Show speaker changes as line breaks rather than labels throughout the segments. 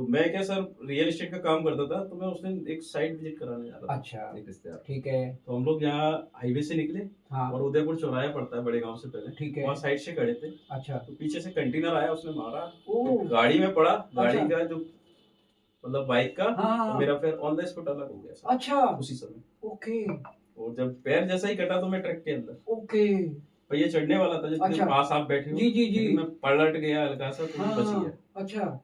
मैं क्या sir real estate का काम करता था, तो मैं उस दिन एक साइट विजिट कराने जा रहा था,
अच्छा,
एक रिश्तेदार।
ठीक है।
तो हम लोग यहाँ हाईवे से निकले
हाँ,
और उदयपुर चौराया पड़ता है बड़े गाँव से पहले,
ठीक है।
वहाँ साइड से खड़े थे।
अच्छा।
तो पीछे से कंटेनर आया, उसने मारा, तो
ओह!
गाड़ी में पड़ा,
अच्छा।
गाड़ी का जो मतलब बाइक का
हाँ, हाँ,
और
हाँ।
मेरा पैर ऑन द स्पॉट अलग हो गया सर,
अच्छा,
उसी समय।
ओके,
और जब पैर जैसा ही कटा तो मैं ट्रक के अंदर,
ओके।
पहिया चढ़ने वाला था जितने
अच्छा।
पास आप बैठे हो,
जी, जी, जी।
लेकिन मैं पलट गया हल्का सा तो मैं बच गया।
हाँ, अच्छा,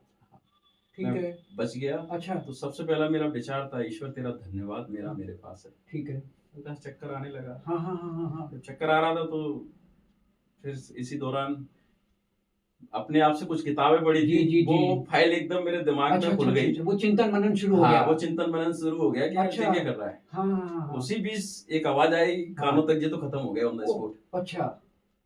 ठीक
मैं
है।
बच गया।
अच्छा,
तो सबसे पहला मेरा विचार था, ईश्वर तेरा धन्यवाद, मेरा
हाँ,
मेरे पास है।
ठीक है।
हल्का चक्कर आने लगा।
हाँ, हाँ, हाँ, हाँ, हाँ।
जब चक्कर आ रहा था तो फिर इसी दौरान अपने आप से कुछ किताबें पढ़ी
जी,
थी,
जी,
वो
जी।
फाइल एकदम मेरे दिमाग
अच्छा,
में
अच्छा,
खुल
अच्छा,
गई।
अच्छा, वो चिंतन मनन शुरू हो
हाँ,
गया।
वो चिंतन मनन शुरू हो गया कि यार
अच्छा।
ये क्या कर रहा है।
हाँ, हाँ, हाँ, हाँ।
उसी बीच एक आवाज आई
हाँ।
कानों तक, ये तो खत्म हो गया ऑन द
ओह!
स्पॉट।
अच्छा।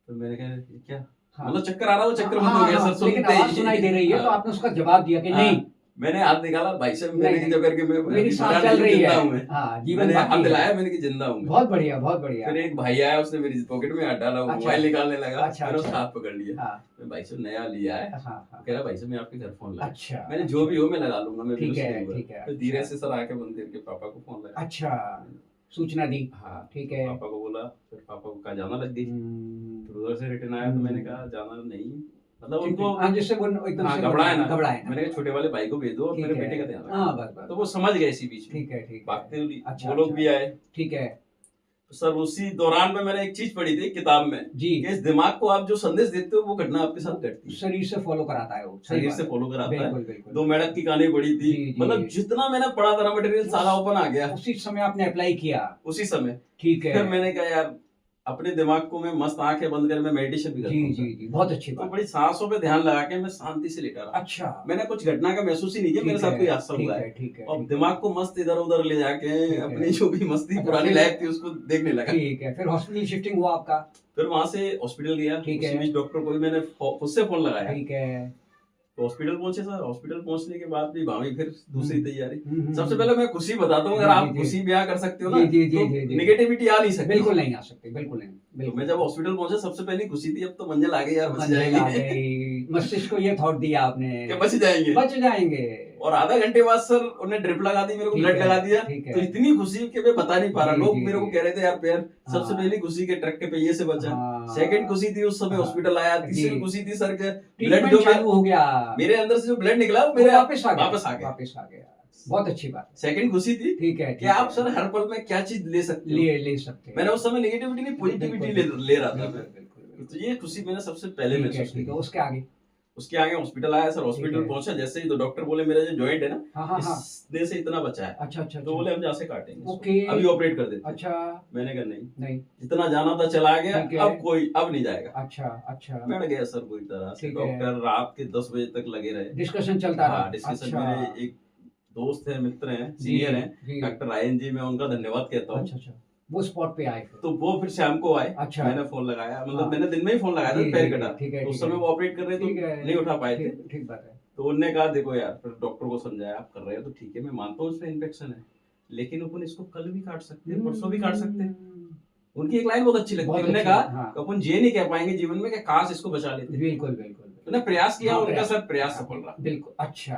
तो मैंने कहा ये क्या,
हाँ।
मतलब चक्कर आ रहा, वो चक्कर
हाँ,
बंद हो
हाँ,
गया
हाँ,
सर
लेकिन
सुनते
आवाज़
ही।
सुनाई दे रही है, तो
हाँ,
आपने उसका जवाब दिया कि नहीं,
हाँ, मैंने हाथ निकाला, भाई साहब
नहीं,
मैंने
नहीं,
जब करके मैं
मेरी
अभी
सांस
मरा
चल
नहीं,
रही
जिंदा
है।
हूँ मैं।
हाँ, जीवन
मैंने हाथ
बाकी है।
दिलाया, मैंने कि जिंदा हूँ मैं।
बहुत बढ़िया, बहुत बढ़िया।
फिर एक भाई आया, उसने मेरी पॉकेट में हाथ डाला, वो
अच्छा।
मोबाइल निकालने लगा,
अच्छा,
मैंने उसका
अच्छा।
हाथ पकड़ लिया।
हाँ।
मैं भाई साहब नया लिया है,
हाँ,
वो
हाँ,
कह
हाँ।
रहा भाई साहब मैं आपके घर फोन लगा।
अच्छा,
मैंने जो
अच्छा।
भी हो मैं लगा लूंगा, मैं
ठीक
विरुष्ट
है,
नहीं हुआ।
ठीक है,
फिर धीरे
अच्छा।
से सर आके मंदिर के पापा को फोन लगा।
अच्छा, सूचना दी।
हाँ,
ठीक
तो
है।
पापा को बोला, फिर पापा को कहा जाना लग गई। फिर
हुँ,
उधर से रिटर्न आया तो मैंने कहा जाना नहीं, मतलब
ठीक है।
उनको
हाँ, जिससे वो एकदम
हाँ
से
घबराए ना,
घबराए ना।
मैंने कहा छोटे वाले भाई को भेज दो और
ठीक
मेरे
है।
बेटे का ध्यान
हाँ,
रखना।
बस, बस,
तो वो
बस।
समझ गए इसी बीच में,
ठीक है, ठीक है।
भागते हुए
अच्छा,
वो लोग
अच्छा।
भी आए।
ठीक है।
तो सर उसी दौरान में मैंने एक चीज पढ़ी थी किताब में
जी।
कि इस दिमाग को आप जो संदेश देते हो वो घटना आपके साथ घटती है,
शरीर से फ़ॉलो कराता है वो, सही
शरीर
बात
से
है।
फॉलो कराता है।
बिल्कुल, बिल्कुल,
दो
बिल्कुल।
मेढक की कहानी पढ़ी थी,
जी,
मतलब
जी।
जितना मैंने पढ़ा था मटेरियल सारा ओपन आ गया
उसी समय आपने अप्लाई किया।
उसी समय।
ठीक है।
फिर मैंने कहा यार अपने दिमाग को मैं मस्त आंखें बंद कर मैं मेडिटेशन भी
जी,
करता हूँ
जी,
सर।
जी, बहुत अच्छी
तो
बात।
बड़ी सांसों पे ध्यान लगा के मैं शांति से लेटा रहा।
अच्छा।
मैंने कुछ घटना का महसूस ही नहीं किया, मेरे
ठीक
साथ
है,
कोई हादसा
ठीक
हुआ
है,
है।
ठीक है,
और
ठीक है।
दिमाग को मस्त इधर उधर ले जाके
ठीक है।
अपनी जो भी मस्ती
अच्छा,
पुरानी
फिर
लाइफ थी उसको देखने लगा।
ठीक है, फिर हॉस्पिटल शिफ्टिंग हुआ आपका?
फिर वहां से हॉस्पिटल गया,
ठीक
उसी
है।
बीच डॉक्टर को भी मैंने खुद से फोन लगाया।
ठीक है।
तो हॉस्पिटल पहुंचे सर, हॉस्पिटल पहुंचने के बाद भी भाभी फिर दूसरी तैयारी। सबसे
हुँ।
पहले मैं खुशी बताता हूँ, अगर
जी,
आप
जी,
खुशी
जी।
ब्याह कर सकते हो
जी,
ना
जी, जी,
तो
जी, जी।
निगेटिविटी आ नहीं सकती।
बिल्कुल नहीं आ सकती, बिल्कुल नहीं,
तो
बिल्कुल।
मैं जब हॉस्पिटल पहुंचा सबसे पहली खुशी थी, अब तो मंजिल आ गई यार, बच
मंजिल आ
जाएंगे।
गई, मस्तिष्क को ये थॉट दिया आपने
कि बच जाएंगे।
बच जाएँगे।
और आधा घंटे बाद सर उन्हें ड्रिप लगा दी, मेरे को
ठीक
ब्लड
है,
लगा दिया।
ठीक है।
तो इतनी खुशी कि मैं बता नहीं पा रहा।
जी,
लोग
जी,
मेरे को
जी।
कह रहे थे यार पैर, सबसे
हाँ।
पहली खुशी के ट्रक के पहिए से बचा।
हाँ।
सेकंड खुशी थी उस समय
हाँ।
हॉस्पिटल आया। तीसरी
जी।
खुशी थी सर के ब्लड
ट्रीटमेंट
जो
चालू हो गया।
मेरे अंदर से जो ब्लड निकला वो
वो
मेरे
वापस आ गया।
वापस आ गया।
वापस आ गया। बहुत अच्छी बात है।
सेकंड खुशी थी
ठीक है,
कि
ठीक
आप
है।
सर हर पल में क्या चीज ले सकते हो।
ले सकते हैं।
मैंने उस समय नेगेटिविटी नहीं पॉजिटिविटी
बिल्कुल,
ले रहा था
बिल्कुल,
मैं।
बिल्कुल,
तो
बिल्कुल।
ये खुशी मैंने सबसे पहले
ठीक है,
महसूस
ठीक है।
की।
उसके आगे?
उसके आगे हॉस्पिटल आया सर, हॉस्पिटल
है।
पहुंचा जैसे ही तो डॉक्टर बोले मेरा जो जॉइंट है ना
हाँ, हाँ, हाँ।
इसमें से इतना बचा है।
अच्छा, अच्छा,
तो
अच्छा।
बोले हम जहाँ से काटेंगे इसको,
ओके।
अभी ऑपरेट कर देते हैं।
अच्छा।
मैंने कहा नहीं,
नहीं।
जितना जाना था चला गया,
ठीक है।
अब नहीं जाएगा।
अच्छा, अच्छा।
बैठ गया सर पूरी तरह से।
ठीक है।
डॉक्टर रात के 10 बजे तक लगे रहे।
डिस्कशन चलता रहा।
हाँ, डिस्कशन।
अच्छा।
मेरे एक दोस्त है, मित्र हैं,
जी,
सीनियर हैं,
जी।
डॉक्टर रायन जी, मैं उनका धन्यवाद कहता हूँ।
अच्छा, अच्छा। वो स्पॉट पे आए फिर।
तो वो फिर शाम को आए।
अच्छा।
मैंने फोन लगाया, मतलब
हाँ।
मैंने दिन में ही फोन लगाया था,
जी,
पैर
जी,
कटा।
ठीक है,
तो उस
ठीक
समय
है।
वो ऑपरेट कर रहे तो
ठीक है।
नहीं उठा पाए थे।
ठीक ठीक बात है।
तो उन्होंने कहा देखो यार, फिर डॉक्टर को समझाया, आप कर रहे हो तो ठीक है, मैं मानता हूँ इसमें इन्फेक्शन है, लेकिन अपन इसको कल भी काट सकते हैं, परसों भी काट सकते हैं। उनकी एक लाइन बहुत अच्छी लगती है,
बहुत
उन्होंने
अच्छी
कहा
है, हाँ।
कि अपन ये नहीं कह पाएंगे जीवन में कि काश इसको बचा लेते।
बिल्कुल, बिल्कुल।
उन्होंने प्रयास किया,
हाँ,
उनका सर प्रयास सफल रहा।
बिल्कुल, अच्छा।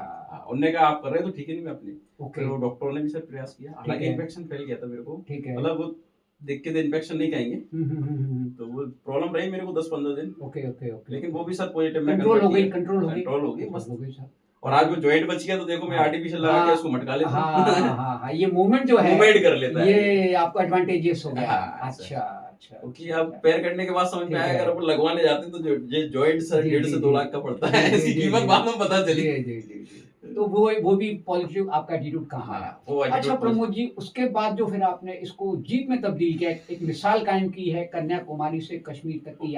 उन्होंने कहा आप कर रहे हो तो ठीक है, नहीं मैं अपनी।
ओके।
फिर वो डॉक्टरों ने भी सर प्रयास किया, हालांकि
है।
इन्फेक्शन फैल गया था मेरे को।
ठीक है।
मतलब वो देख के तो इन्फेक्शन नहीं कहेंगे,
हुँ।
तो वो प्रॉब्लम रही मेरे को 10-15 दिन।
Okay, okay, okay.
लेकिन वो भी सर पॉजिटिव में
कंट्रोल हो
convert
गई,
किया।
कंट्रोल हो गई।
कंट्रोल हो गई,
कंट्रोल
मस्त।
हो गई सर।
और आज वो जॉइंट बच गया तो देखो मैं
हाँ।
आर्टिफिशियल लगा के उसको मटका लेता हूँ।
हाँ, हाँ, हाँ, हाँ, ये मूवमेंट जो है
मूवमेंट कर लेता है
ये आपको एडवांटेजेस हो गया।
हाँ, सर।
अच्छा, अच्छा।
क्योंकि अब पैर कटने के बाद समझ में
ठीक
आया,
है।
अगर अपन लगवाने जाते हैं तो ये जॉइंट सर
जी,
1.5
जी,
से
जी।
2 लाख का पड़ता है।
जी,
इसकी
जी,
कीमत
जी।
बाद में पता चली।
जी, जी, जी, जी। तो वो भी पॉजिटिव आपका एटीट्यूड काम
हाँ,
आया।
वो attitude
अच्छा प्रमोद जी, उसके बाद जो फिर आपने इसको जीत में तब्दील किया, एक मिसाल कायम की है, कन्याकुमारी से कश्मीर तक की